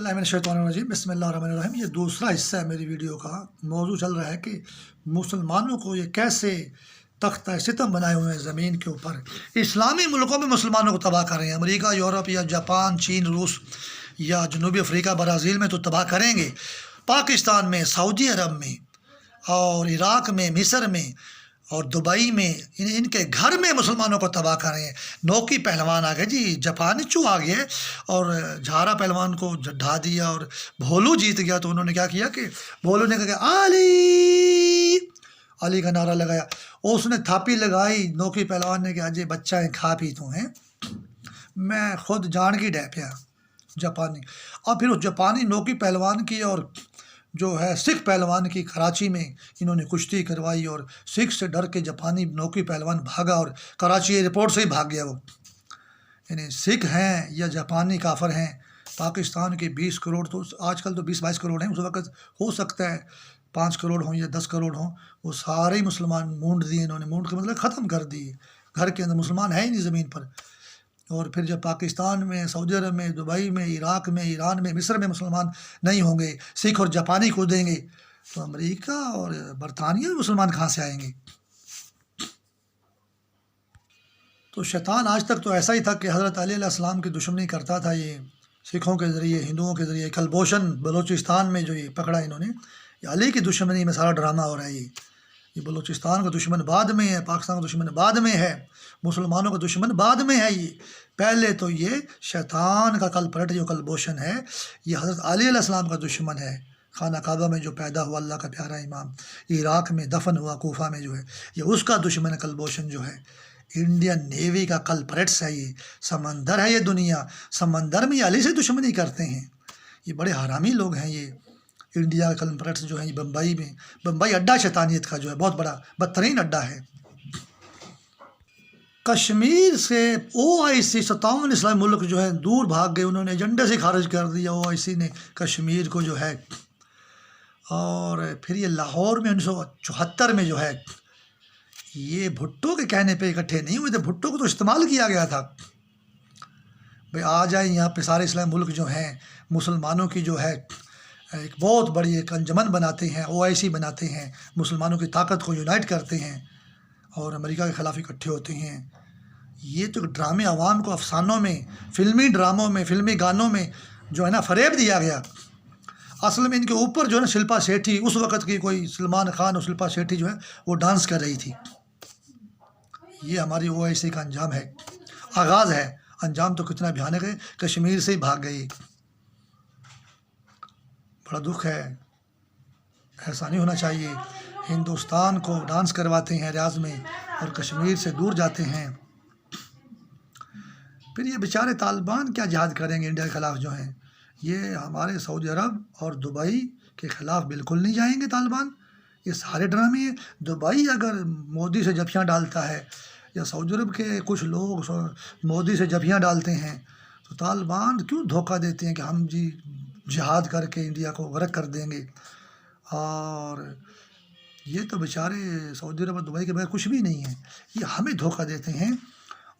बिस्मिल्लाहिर्रहमानिर्रहीम बिस्मिल्लाहिर्रहमानिर्रहीम। ये दूसरा हिस्सा है मेरी वीडियो का। मौजू चल रहा है कि मुसलमानों को ये कैसे तख्ता सितम बनाए हुए हैं ज़मीन के ऊपर। इस्लामी मुल्कों में मुसलमानों को तबाह कर रहे हैं। अमेरिका, यूरोप या जापान, चीन, रूस या जनूबी अफ्रीका, ब्राज़ील में तो तबाह करेंगे। पाकिस्तान में, सऊदी अरब में और इराक़ में, मिस्र में और दुबई में इनके घर में मुसलमानों को तबाह कर रहे हैं। नौकी पहलवान आ गए जी, जापानी चू आ गए और झारा पहलवान को ढा दिया और भोलू जीत गया। तो उन्होंने क्या किया कि भोलू ने कहा अली अली का नारा लगाया और उसने थापी लगाई। नौकी पहलवान ने कहा जी बच्चा है, खा पी तू हैं, मैं खुद जान की डह पिया जापानी। और फिर उस जापानी नौकी पहलवान की और जो है सिख पहलवान की कराची में इन्होंने कुश्ती करवाई और सिख से डर के जापानी नौकी पहलवान भागा और कराची एयरपोर्ट से ही भाग गया वो। यानी सिख हैं या जापानी काफर हैं। पाकिस्तान के 20 करोड़ तो आजकल तो 20-22 करोड़ हैं, उस वक़्त हो सकता है 5 करोड़ हों या 10 करोड़ हों, वो सारे ही मुसलमान मूंड दिए इन्होंने। मूंड के मतलब ख़त्म कर दिए, घर के अंदर मुसलमान है ही नहीं ज़मीन पर। और फिर जब पाकिस्तान में, सऊदी अरब में, दुबई में, इराक़ में, ईरान में, मिस्र में मुसलमान नहीं होंगे, सिख और जापानी कूदेंगे, तो अमेरिका और बरतानिया में मुसलमान कहाँ से आएंगे। तो शैतान आज तक तो ऐसा ही था कि हज़रत अली अलैहिस्सलाम की दुश्मनी करता था। ये सिखों के ज़रिए, हिंदुओं के ज़रिए। कलभूषण बलूचिस्तान में जो ये पकड़ा इन्होंने, ये अली की दुश्मनी में सारा ड्रामा हो रहा है। ये बलूचिस्तान का दुश्मन बाद में है, पाकिस्तान का दुश्मन बाद में है, मुसलमानों का दुश्मन बाद में है। ये पहले तो ये शैतान का कलपलट जो कलभूषण है, ये हज़रत अली अलैहिस्सलाम का दुश्मन है। खाना काबा में जो पैदा हुआ, अल्लाह का प्यारा इमाम, इराक़ में दफन हुआ, कोफा में जो है, ये उसका दुश्मन कलभूषण जो है। इंडियन नेवी का कलपरेट्स है ये। समंदर है ये दुनिया, समंदर में ये अली से दुश्मनी करते हैं। ये बड़े हरामी लोग हैं ये। इंडिया का कलपरेट्स जो है ये बम्बई में, बम्बई अड्डा शैतानियत का जो है बहुत बड़ा बदतरीन अड्डा है। कश्मीर से OIC 57 इस्लामी मुल्क जो है दूर भाग गए, उन्होंने एजेंडे से खारिज कर दिया OIC ने कश्मीर को जो है। और फिर ये लाहौर में 1974 में जो है, ये भुट्टो के कहने पे इकट्ठे नहीं हुए थे, भुट्टो को तो इस्तेमाल किया गया था भाई आ जाए यहाँ पे सारे इस्लामी मुल्क जो हैं, मुसलमानों की जो है एक बहुत बड़ी एक अंजमन बनाते हैं, OIC बनाते हैं, मुसलमानों की ताकत को यूनाइट करते हैं और अमेरिका के ख़िलाफ़ इकट्ठे होते हैं। ये तो ड्रामे आवाम को अफसानों में, फिल्मी ड्रामों में, फिल्मी गानों में जो है ना फ़रेब दिया गया। असल में इनके ऊपर जो है ना शिल्पा शेट्टी, उस वक़्त की कोई सलमान खान और शिल्पा शेट्टी जो है वो डांस कर रही थी। ये हमारी OIC का अंजाम है, आगाज़ है। अंजाम तो कितना भयानक है, कश्मीर से ही भाग गई। बड़ा दुख है, ऐसा नहीं होना चाहिए। हिंदुस्तान को डांस करवाते हैं रियाज में और कश्मीर से दूर जाते हैं। फिर ये बेचारे तालिबान क्या जिहाद करेंगे इंडिया के ख़िलाफ़ जो हैं। ये हमारे सऊदी अरब और दुबई के ख़िलाफ़ बिल्कुल नहीं जाएंगे तालिबान। ये सारे ड्रामे हैं। दुबई अगर मोदी से जफियाँ डालता है या सऊदी अरब के कुछ लोग मोदी से जफियाँ डालते हैं, तो तालिबान क्यों धोखा देते हैं कि हम जी जिहाद करके इंडिया को गर्क कर देंगे। और ये तो बेचारे सऊदी अरब और दुबई के बगैर कुछ भी नहीं है, ये हमें धोखा देते हैं।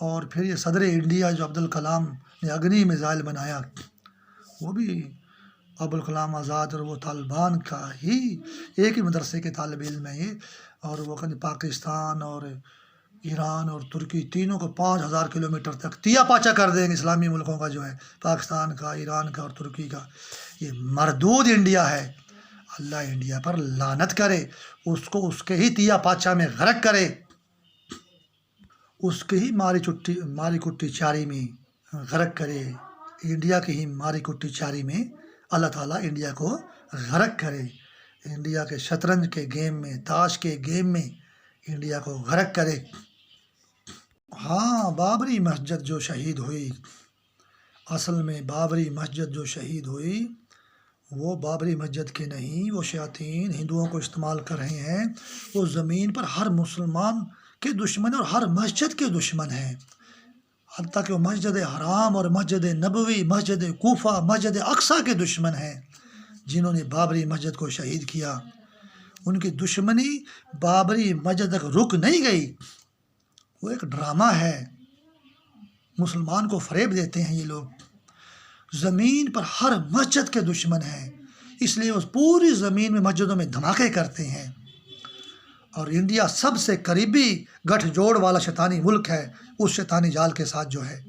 और फिर ये सदर इंडिया जो अब्दुल कलाम ने अग्नि मिसाइल बनाया, वो भी अब्दुल कलाम आज़ाद और वो तालिबान का ही एक ही मदरसे के तालिब इल्म है ये। और वो कहते पाकिस्तान और ईरान और तुर्की तीनों को 5000 किलोमीटर तक तिया पाचा कर देंगे इस्लामी मुल्कों का जो है, पाकिस्तान का, ईरान का और तुर्की का। ये मरदूद इंडिया है। अल्लाह इंडिया पर लानत करे, उसको उसके ही तिया पाचा में गर्क करे, उसके ही मारी कुट्टी चारी में गर्क करे। इंडिया की ही मारी कुट्टी चारी में अल्लाह ताला इंडिया को गर्क करे। इंडिया के शतरंज के गेम में, ताश के गेम में इंडिया को गर्क करे। हाँ, बाबरी मस्जिद जो शहीद हुई, असल में बाबरी मस्जिद जो शहीद हुई वो बाबरी मस्जिद के नहीं, वो शयातीन हिंदुओं को इस्तेमाल कर रहे हैं। वो ज़मीन पर हर मुसलमान के दुश्मन और हर मस्जिद के दुश्मन हैं। हत्ता कि वो मस्जिद हराम और मस्जिद नबवी, मस्जिद कूफा, मस्जिद अक्सा के दुश्मन हैं जिन्होंने बाबरी मस्जिद को शहीद किया। उनकी दुश्मनी बाबरी मस्जिद तक रुक नहीं गई, वो एक ड्रामा है। मुसलमान को फ़रेब देते हैं ये लोग। زمین پر ہر مسجد کے دشمن ہیں، اس لیے وہ پوری زمین میں مسجدوں میں دھماکے کرتے ہیں۔ اور انڈیا سب سے قریبی گٹھ جوڑ والا شیطانی ملک ہے، اس شیطانی جال کے ساتھ جو ہے۔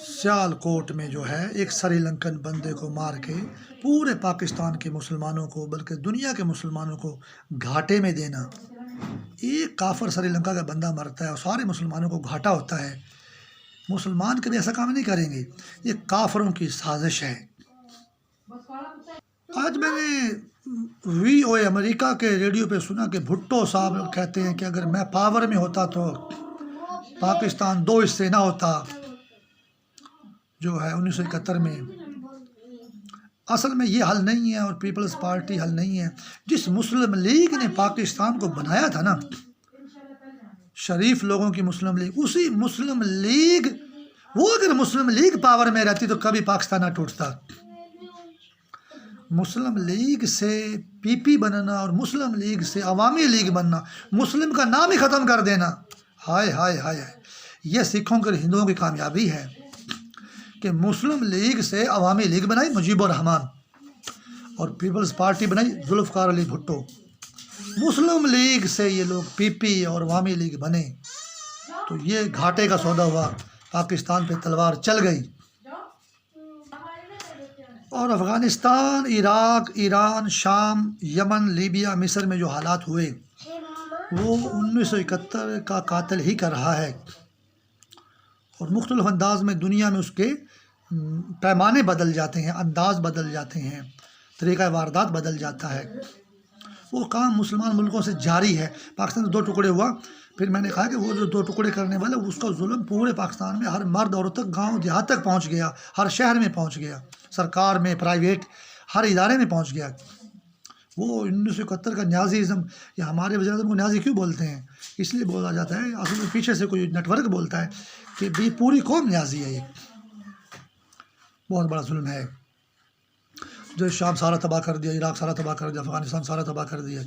سیال کوٹ میں جو ہے ایک سری لنکن بندے کو مار کے پورے پاکستان کے مسلمانوں کو بلکہ دنیا کے مسلمانوں کو گھاٹے میں دینا، ایک کافر سری لنکا کا بندہ مرتا ہے اور سارے مسلمانوں کو گھاٹا ہوتا ہے۔ مسلمان کبھی ایسا کام نہیں کریں گے، یہ کافروں کی سازش ہے۔ آج میں نے VOA امریکہ کے ریڈیو پہ سنا کہ بھٹو صاحب کہتے ہیں کہ اگر میں پاور میں ہوتا تو پاکستان 2 حصے نہ ہوتا، جو ہے 1971 میں۔ اصل میں یہ حل نہیں ہے اور پیپلز پارٹی حل نہیں ہے۔ جس مسلم لیگ نے پاکستان کو بنایا تھا نا، شریف لوگوں کی مسلم لیگ، اسی مسلم لیگ، وہ اگر مسلم لیگ پاور میں رہتی تو کبھی پاکستان نہ ٹوٹتا۔ مسلم لیگ سے PP بننا اور مسلم لیگ سے عوامی لیگ بننا، مسلم کا نام ہی ختم کر دینا، ہائے ہائے ہائے، یہ سکھوں کے ہندوؤں کی کامیابی ہے کہ مسلم لیگ سے عوامی لیگ بنائی مجیب الرحمان اور پیپلز پارٹی بنائی ذوالفقار علی بھٹو۔ مسلم لیگ سے یہ لوگ PP اور عوامی لیگ بنے تو یہ گھاٹے کا سودا ہوا، پاکستان پہ تلوار چل گئی۔ اور افغانستان، عراق، ایران، شام، یمن، لیبیا، مصر میں جو حالات ہوئے وہ 1971 کا قاتل ہی کر رہا ہے، اور مختلف انداز میں دنیا میں اس کے پیمانے بدل جاتے ہیں، انداز بدل جاتے ہیں، طریقہ واردات بدل جاتا ہے۔ وہ کام مسلمان ملکوں سے جاری ہے۔ پاکستان سے 2 ٹکڑے ہوا، پھر میں نے کہا کہ وہ جو 2 ٹکڑے کرنے والے، اس کا ظلم پورے پاکستان میں ہر مرد عورت تک، گاؤں دیہات تک پہنچ گیا، ہر شہر میں پہنچ گیا، سرکار میں، پرائیویٹ، ہر ادارے میں پہنچ گیا۔ وہ 1971 کا نیازی ازم، یا ہمارے وزیر اعظم کو نیازی کیوں بولتے ہیں؟ اس لیے بولا جاتا ہے، اصل میں پیچھے سے کوئی نیٹ ورک بولتا ہے کہ بھی پوری قوم نیازی ہے۔ یہ بہت بڑا ظلم ہے، جو شام سارا تباہ کر دیا، عراق سارا تباہ کر دیا، افغانستان سارا تباہ کر دیا،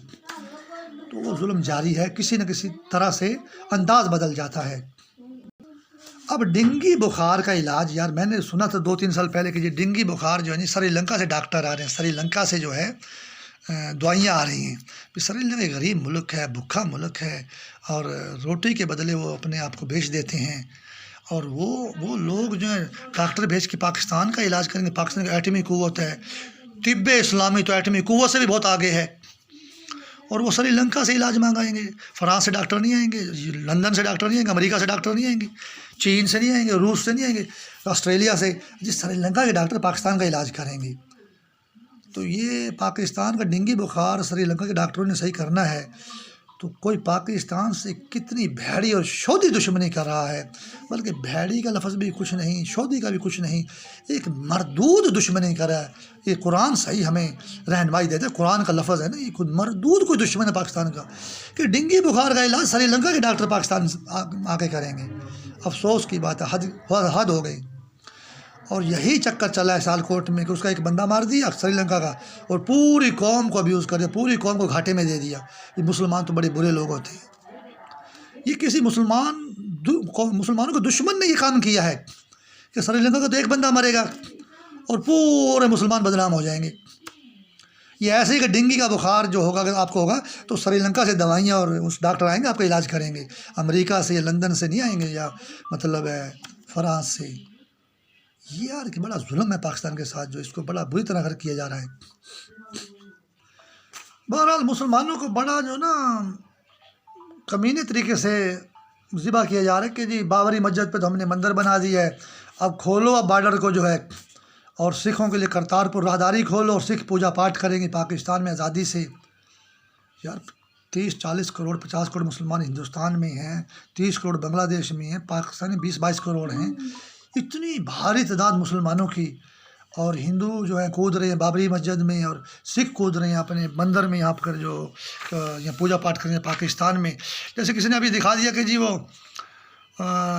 تو وہ ظلم جاری ہے، کسی نہ کسی طرح سے انداز بدل جاتا ہے۔ اب ڈینگی بخار کا علاج، یار میں نے سنا تھا 2-3 سال پہلے کہ یہ ڈینگی بخار جو ہے سری لنکا سے ڈاکٹر آ رہے ہیں، سری لنکا سے جو ہے دوائیاں آ رہی ہیں۔ سری لنکا ایک غریب ملک ہے، بھوکا ملک ہے، اور روٹی کے بدلے وہ اپنے آپ کو بیچ دیتے ہیں، اور وہ لوگ جو ہیں ڈاکٹر بھیج کے پاکستان کا علاج کریں گے۔ پاکستان کا ایٹمی قوت ہے، طب اسلامی تو ایٹمی قوت سے بھی بہت آگے ہے، اور وہ سری لنکا سے علاج مانگائیں گے۔ فرانس سے ڈاکٹر نہیں آئیں گے، لندن سے ڈاکٹر نہیں آئیں گے، امریکہ سے ڈاکٹر نہیں آئیں گے، چین سے نہیں آئیں گے، روس سے نہیں آئیں گے، آسٹریلیا سے، جس سری لنکا کے ڈاکٹر پاکستان کا علاج کریں گے۔ تو یہ پاکستان کا ڈینگی بخار سری لنکا کے ڈاکٹروں نے صحیح کرنا ہے تو کوئی پاکستان سے کتنی بھیڑی اور شودھی دشمنی کر رہا ہے، بلکہ بھیڑی کا لفظ بھی کچھ نہیں، شودھی کا بھی کچھ نہیں، ایک مردود دشمنی کر رہا ہے۔ یہ قرآن صحیح ہمیں رہنمائی دیتا ہے، قرآن کا لفظ ہے نا، یہ خود مردود کوئی دشمن ہے پاکستان کا، کہ ڈینگی بخار کا علاج سری لنکا کے ڈاکٹر پاکستان آ کے کریں گے۔ افسوس کی بات ہے، حد ہو گئی۔ اور یہی چکر چلا ہے سیالکوٹ میں کہ اس کا ایک بندہ مار دیا سری لنکا کا، اور پوری قوم کو ابیوز کر دیا، پوری قوم کو گھاٹے میں دے دیا۔ یہ مسلمان تو بڑے برے لوگ ہوتے ہیں، یہ کسی مسلمانوں کے دشمن نے یہ کام کیا ہے کہ سری لنکا کا تو ایک بندہ مرے گا اور پورے مسلمان بدنام ہو جائیں گے۔ یہ ایسے ہی کہ ڈینگی کا بخار جو ہوگا، اگر آپ کو ہوگا تو سری لنکا سے دوائیاں اور اس ڈاکٹر آئیں گے، آپ کا علاج کریں گے، امریکہ سے یا لندن سے نہیں آئیں گے، یا مطلب ہے فرانس سے۔ یہ یار کہ بڑا ظلم ہے پاکستان کے ساتھ، جو اس کو بڑا بری طرح کر کیا جا رہا ہے۔ بہرحال مسلمانوں کو بڑا جو نا کمینے طریقے سے ذبح کیا جا رہا ہے کہ جی بابری مسجد پہ تو ہم نے مندر بنا دی ہے، اب کھولو اب بارڈر کو جو ہے، اور سکھوں کے لیے کرتارپور راہداری کھولو اور سکھ پوجا پاٹ کریں گے پاکستان میں آزادی سے۔ یار 30-40 کروڑ 50 کروڑ مسلمان ہندوستان میں ہیں، 30 کروڑ بنگلہ دیش میں ہیں، پاکستان میں 20-22 کروڑ ہیں، اتنی بھاری تعداد مسلمانوں کی، اور ہندو جو ہیں کود رہے ہیں بابری مسجد میں، اور سکھ کود رہے ہیں اپنے مندر میں یہاں پر جو پوجا پاٹ کریں پاکستان میں۔ جیسے کسی نے ابھی دکھا دیا کہ جی وہ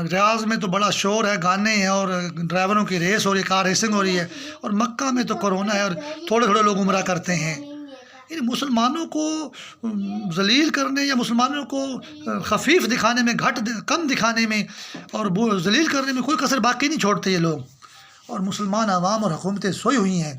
ریاض میں تو بڑا شور ہے، گانے ہیں اور ڈرائیوروں کی ریس ہو رہی ہے، کار ریسنگ ہو رہی ہے، اور مکہ میں تو کرونا ہے اور تھوڑے تھوڑے لوگ عمرہ کرتے ہیں۔ ان مسلمانوں کو ذلیل کرنے یا مسلمانوں کو خفیف دکھانے میں، کم دکھانے میں اور ذلیل کرنے میں کوئی کسر باقی نہیں چھوڑتے یہ لوگ، اور مسلمان عوام اور حکومتیں سوئی ہوئی ہیں۔